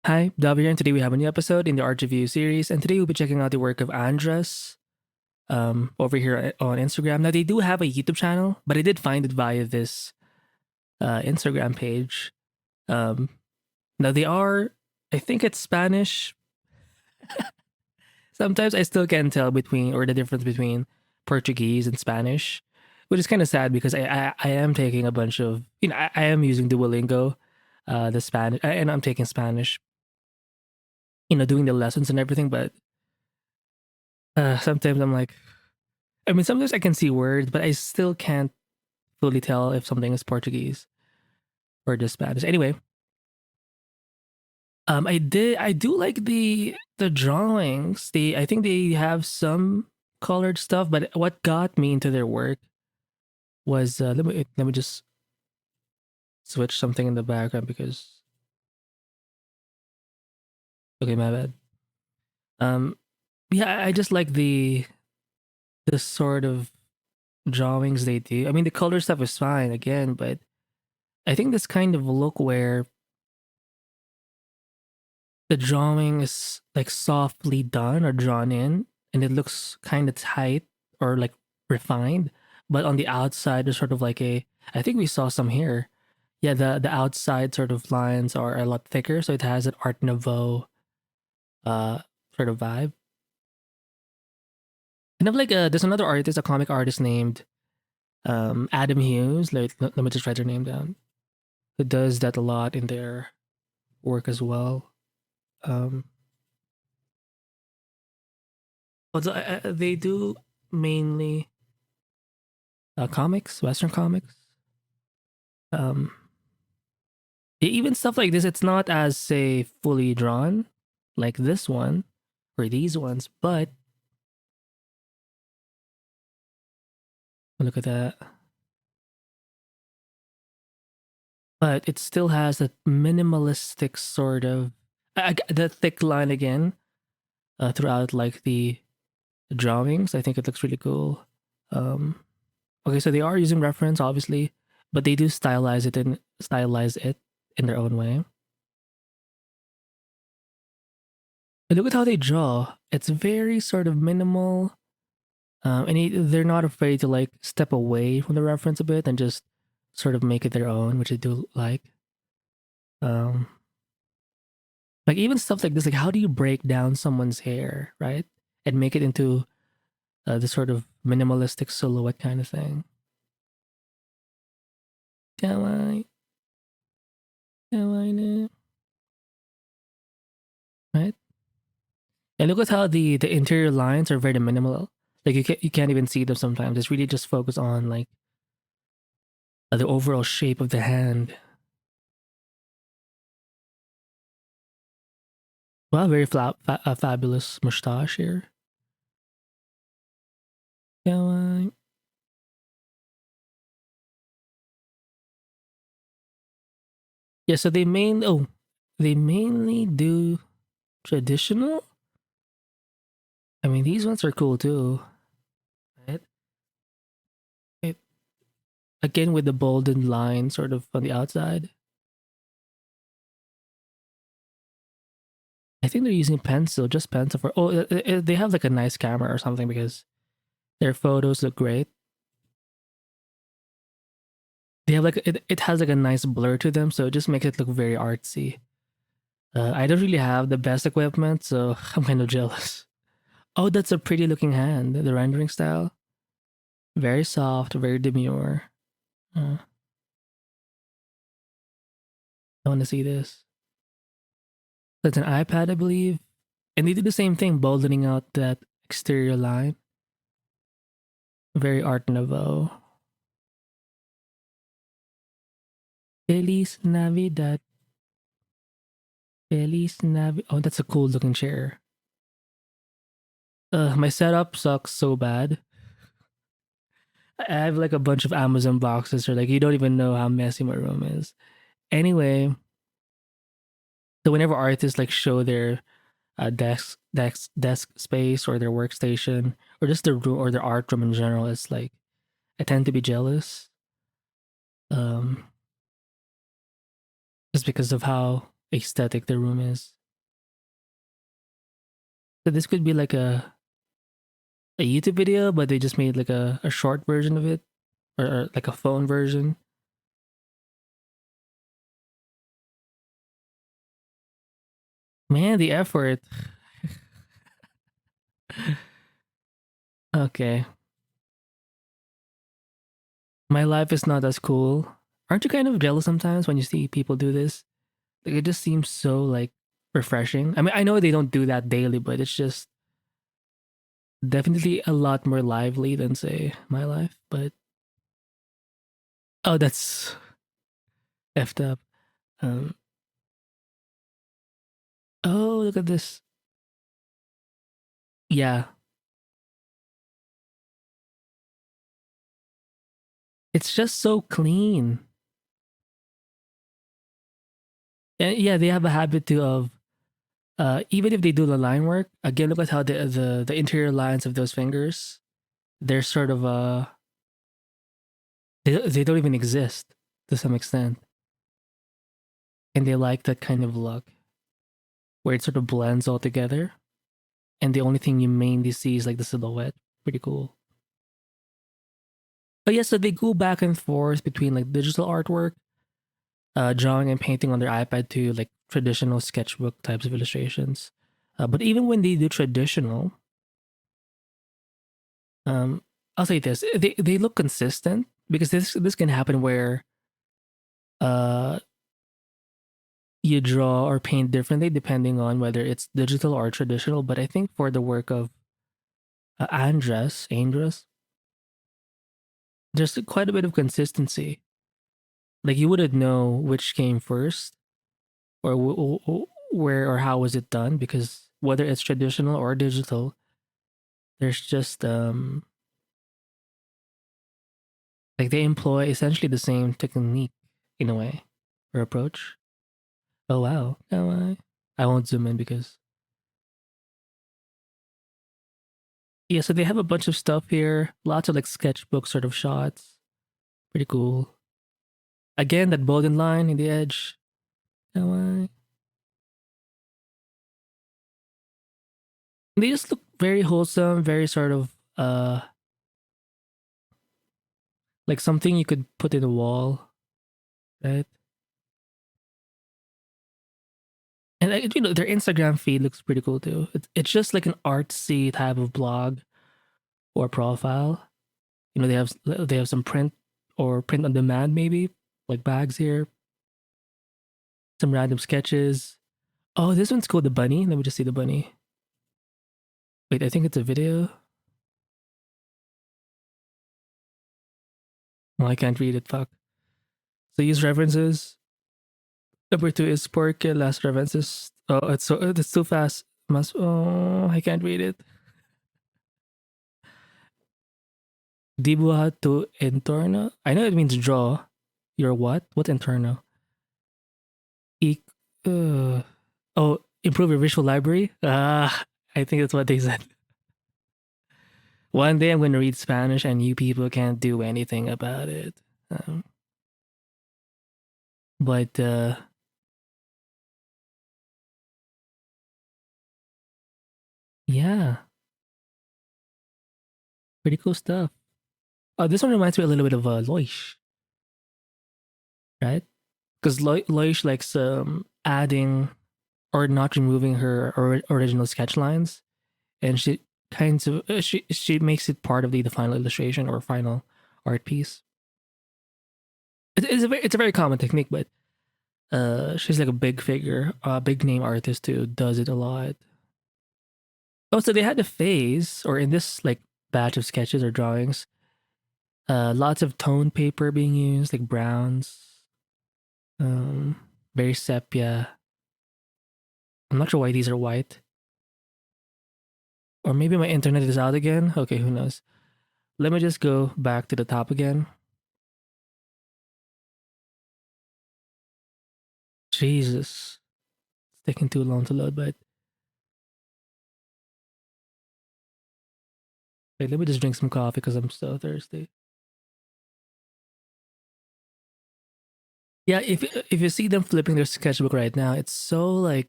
Hi, Davi here, and today we have a new episode in the Art Review series. And today we'll be checking out the work of Anddras over here on Instagram. Now, they do have a YouTube channel, but I did find it via this Instagram page. Um, Now, they are, I think it's Spanish. Sometimes I still can't tell between, or the difference between Portuguese and Spanish, which is kind of sad because I am taking a bunch of, I am using Duolingo, the Spanish, and I'm taking Spanish, doing the lessons and everything, but sometimes I'm like, I mean, sometimes I can see words, but I still can't fully tell if something is Portuguese or just Spanish. Anyway, I do like the drawings. I think they have some colored stuff, but what got me into their work was let me just switch something in the background because okay, my bad. Um, yeah, I just like the sort of drawings they do. I mean, the color stuff is fine again, but I think this kind of look where the drawing is like softly done or drawn in and it looks kind of tight or like refined, but on the outside there's sort of like a, I think we saw some here. Yeah, the outside sort of lines are a lot thicker, so it has an art nouveau uh sort of vibe. Kind of like there's another artist, a comic artist named Adam Hughes. Let me just write their name down, who does that a lot in their work as well. um Although they do mainly comics, Western comics. Um, Even stuff like this, it's not as say fully drawn like this one or these ones, but look at that. But it still has that minimalistic sort of the thick line again throughout like the drawings. I think it looks really cool. Um, okay, so they are using reference, obviously, but they do stylize it in their own way. And look at how they draw. It's very sort of minimal, and they're not afraid to like step away from the reference a bit and just sort of make it their own, which I do like. Um, like even stuff like this, like how do you break down someone's hair, right, and make it into the sort of minimalistic silhouette kind of thing? Can I? Can I know? Right? And look at how the interior lines are very minimal. Like you can't even see them sometimes. It's really just focused on like the overall shape of the hand. Wow, very fabulous mustache here. Yeah, yeah. So they mainly do traditional. I mean, these ones are cool too, right? It, again with the bolden line sort of on the outside. I think they're using pencil, just pencil for. Oh, they have like a nice camera or something because their photos look great. They have like it has like a nice blur to them, so it just makes it look very artsy. I don't really have the best equipment, so I'm kind of jealous. Oh, that's a pretty looking hand. The rendering style, very soft, very demure. I want to see this. That's an iPad, I believe, and they did the same thing, boldening out that exterior line. Very Art Nouveau. Feliz Navidad. Feliz Navidad. Oh, that's a cool looking chair. My setup sucks so bad. I have like a bunch of Amazon boxes, or like you don't even know how messy my room is. Anyway, so whenever artists like show their desk space or their workstation or just their room or their art room in general, it's like I tend to be jealous. Um, just because of how aesthetic the room is. So this could be like a YouTube video, but they just made like a short version of it, or like a phone version. Man, the effort. Okay. My life is not as cool. Aren't you kind of jealous sometimes when you see people do this? Like it just seems so like refreshing. I mean, I know they don't do that daily, but it's just definitely a lot more lively than say my life. But oh, that's effed up. Um, oh, look at this. Yeah, it's just so clean. And yeah, they have a habit too of even if they do the line work, again, look at how the interior lines of those fingers, they're sort of they don't even exist to some extent, and they like that kind of look where it sort of blends all together, and the only thing you mainly see is like the silhouette. Pretty cool. But yeah, so they go back and forth between like digital artwork, drawing and painting on their iPad to like traditional sketchbook types of illustrations. But even when they do traditional, um, I'll say this: they look consistent because this can happen where uh you draw or paint differently depending on whether it's digital or traditional. But I think for the work of Anddras, there's quite a bit of consistency. Like you wouldn't know which came first or where or how was it done because whether it's traditional or digital, there's just like they employ essentially the same technique in a way or approach. Oh wow, I won't zoom in because yeah. So they have a bunch of stuff here, lots of like sketchbook sort of shots. Pretty cool. Again, that golden line in the edge. Kawaii. They just look very wholesome, very sort of like something you could put in a wall, right? And their Instagram feed looks pretty cool too. It's just like an artsy type of blog or profile. They have some print or print on demand maybe, like bags here, some random sketches. Oh, this one's called the bunny. Let me just see the bunny. Wait, I think it's a video. Oh, I can't read it. Fuck. So use references. Number two is porque las references. Oh, it's too fast. Must. Oh, I can't read it. Dibuja tu entorno. I know it means draw. Your what? What entorno? E- uh, oh, improve your visual library. I think that's what they said. One day I'm going to read Spanish, and you people can't do anything about it. Um, but yeah, pretty cool stuff. Oh, this one reminds me a little bit of Loish, right? Because Loish likes adding or not removing her original sketch lines, and she kinds of she makes it part of the final illustration or final art piece. It's a very common technique, but she's like a big figure, a big name artist who does it a lot. Oh, so they had a phase, or in this like batch of sketches or drawings, lots of tone paper being used, like browns, um, very sepia. I'm not sure why these are white, or maybe my internet is out again. Okay, who knows? Let me just go back to the top again. Jesus, it's taking too long to load, but wait, let me just drink some coffee because I'm so thirsty. Yeah, if you see them flipping their sketchbook right now, it's so like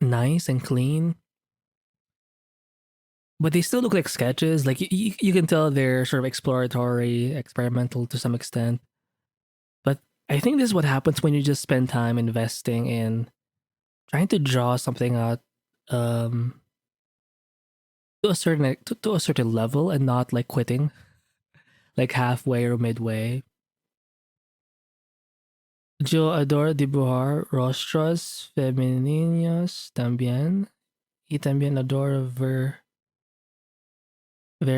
nice and clean, but they still look like sketches. Like you can tell they're sort of exploratory, experimental to some extent. But I think this is what happens when you just spend time investing in trying to draw something out um, to a certain level and not like quitting like halfway or midway. Yo adoro dibujar rostros femeninos también. Y también adoro ver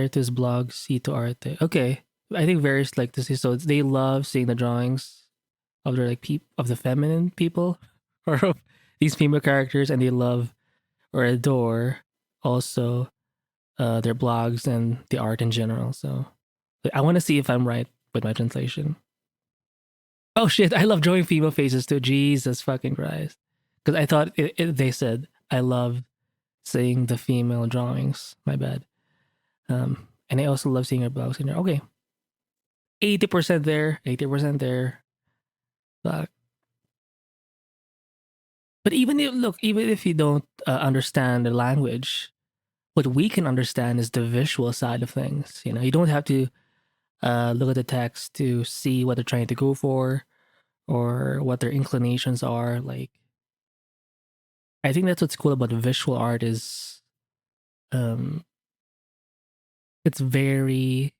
tus blogs y tu arte. Okay. I think Varys like to see, so they love seeing the drawings of their like of the feminine people or of these female characters, and they love or adore also their blogs and the art in general. So I want to see if I'm right with my translation. Oh shit, I love drawing female faces too. Jesus fucking Christ. Because I thought they said I love seeing the female drawings. My bad. And I also love seeing her blogs in there. Okay. 80% there, 80% there. Fuck. But even if you don't understand the language, what we can understand is the visual side of things. You know, you don't have to look at the text to see what they're trying to go for or what their inclinations are. Like, I think that's what's cool about visual art is, um, it's very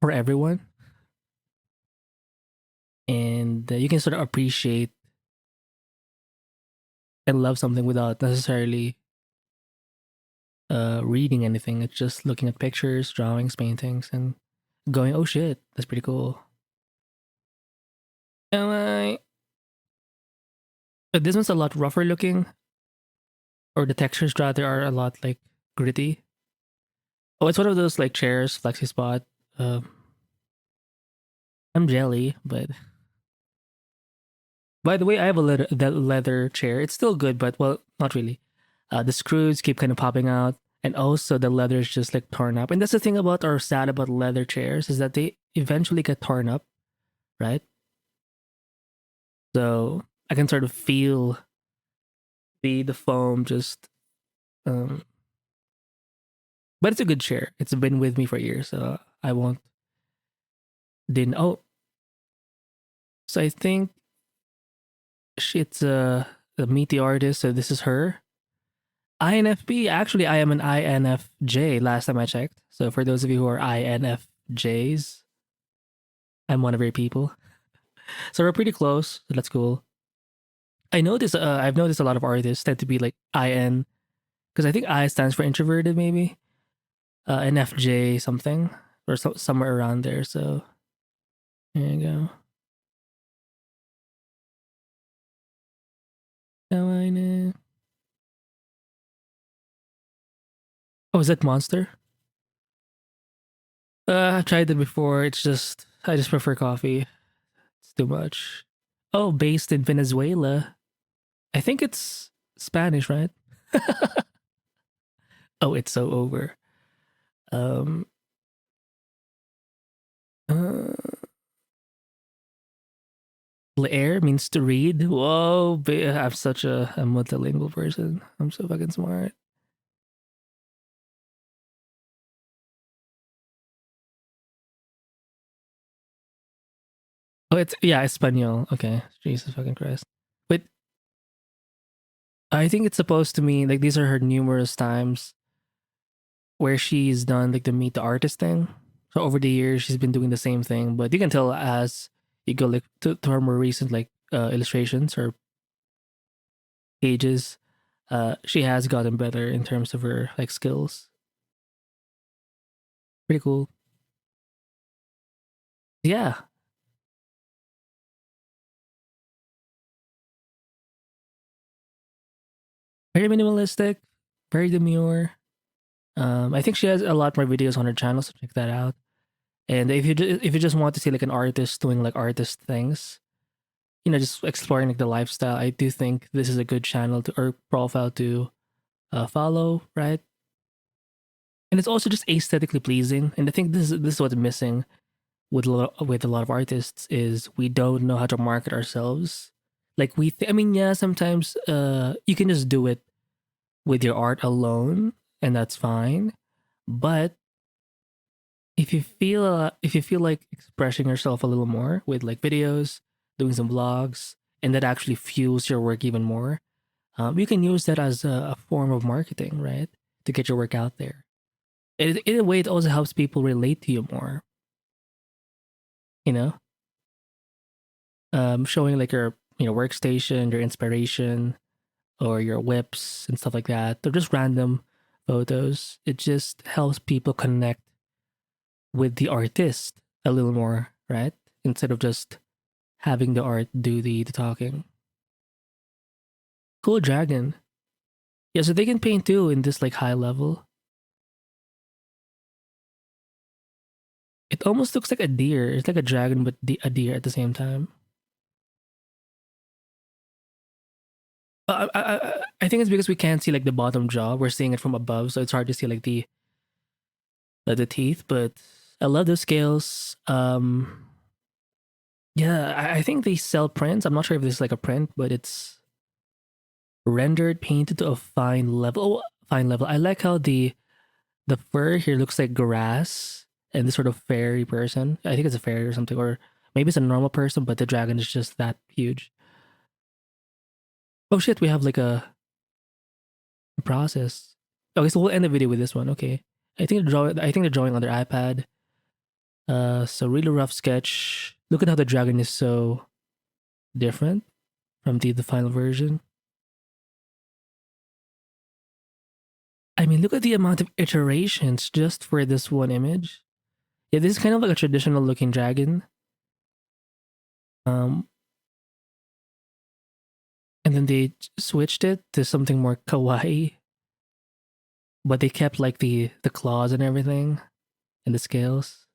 for everyone, and you can sort of appreciate and love something without necessarily reading anything. It's just looking at pictures, drawings, paintings, and going, "Oh shit, that's pretty cool." Am I? But this one's a lot rougher looking, or the textures rather are a lot like gritty. Oh, it's one of those like chairs, flexi spot. Um, I'm jelly, but by the way, I have that leather chair. It's still good, but well, not really. The screws keep kind of popping out, and also the leather is just like torn up. And that's the thing about or sad about leather chairs is that they eventually get torn up, right? So I can sort of feel the foam just. Um, but it's a good chair. It's been with me for years, so I won't. Didn't. Oh, so I think it's a meet the artist. So this is her. INFP. Actually, I am an INFJ. Last time I checked. So for those of you who are INFJs, I'm one of your people. So we're pretty close. So that's cool. I noticed. I've noticed a lot of artists tend to be like IN because I think I stands for introverted, maybe. NFJ something or somewhere around there. So there you go. Now I know. Oh, is that Monster? I've tried it before. It's just I just prefer coffee. It's too much. Oh, based in Venezuela. I think it's Spanish, right? Oh, it's so over. Um, uh, Leer means to read. Whoa, I'm such a multilingual person. I'm so fucking smart. Oh, it's yeah, Espanol. Okay, Jesus fucking Christ. But I think it's supposed to mean like these are her numerous times where she's done like the meet the artist thing. So over the years, she's been doing the same thing, but you can tell as you go like to her more recent like illustrations or pages, she has gotten better in terms of her like skills. Pretty cool. Yeah, very minimalistic, very demure. I think she has a lot more videos on her channel, so check that out. And if you just want to see like an artist doing like artist things, you know, just exploring like the lifestyle, I do think this is a good channel to or profile to follow, right? And it's also just aesthetically pleasing. And I think this is what's missing with with a lot of artists is we don't know how to market ourselves. Like I mean, yeah, sometimes you can just do it with your art alone, and that's fine. But if you feel like expressing yourself a little more with like videos, doing some vlogs, and that actually fuels your work even more, you can use that as a form of marketing, right? To get your work out there. In a way, it also helps people relate to you more. You know, showing like your workstation, your inspiration, or your whips and stuff like that. They're just random photos. It just helps people connect with the artist a little more, right? Instead of just having the art do the talking. Cool dragon. Yeah, so they can paint too in this like high level. It almost looks like a deer. It's like a dragon, but a deer at the same time. I think it's because we can't see like the bottom jaw. We're seeing it from above, so it's hard to see like the teeth. But I love the scales. Yeah, I think they sell prints. I'm not sure if this is like a print, but it's rendered, painted to a fine level. Oh, fine level. I like how the fur here looks like grass and this sort of fairy person. I think it's a fairy or something, or maybe it's a normal person, but the dragon is just that huge. Oh shit, we have like a process. Okay, so we'll end the video with this one. Okay, I think the drawing on their iPad. So really rough sketch. Look at how the dragon is so different from the final version. I mean, look at the amount of iterations just for this one image. Yeah, this is kind of like a traditional looking dragon. Um, and then they switched it to something more kawaii, but they kept like the claws and everything and the scales.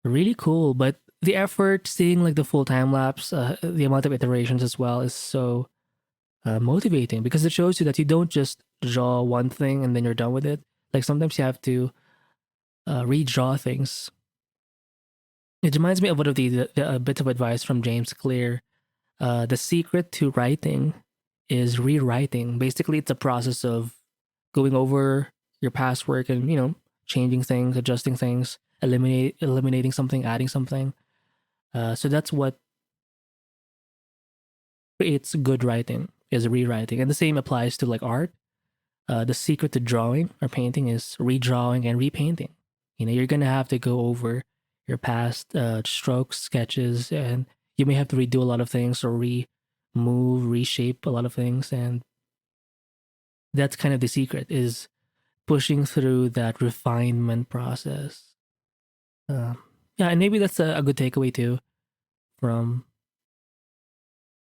Really cool, but the effort, seeing like the full time lapse, the amount of iterations as well is so motivating because it shows you that you don't just draw one thing and then you're done with it. Like sometimes you have to redraw things. It reminds me of one of the bit of advice from James Clear. The secret to writing is rewriting. Basically, it's a process of going over your past work and changing things, adjusting things, eliminating something, adding something. So that's what creates good writing is rewriting, and the same applies to like art. The secret to drawing or painting is redrawing and repainting. You're gonna have to go over your past strokes, sketches, and you may have to redo a lot of things or reshape a lot of things, and that's kind of the secret is pushing through that refinement process. Yeah, and maybe that's a good takeaway too from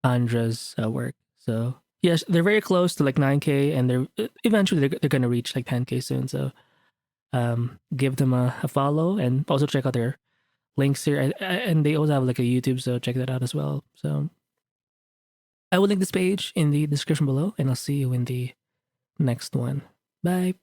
Andra's work. So yes, they're very close to like 9K, and they're eventually they're gonna reach like 10K soon. So give them a follow and also check out their links here. And they also have like a YouTube, so check that out as well. So I will link this page in the description below, and I'll see you in the next one. Bye.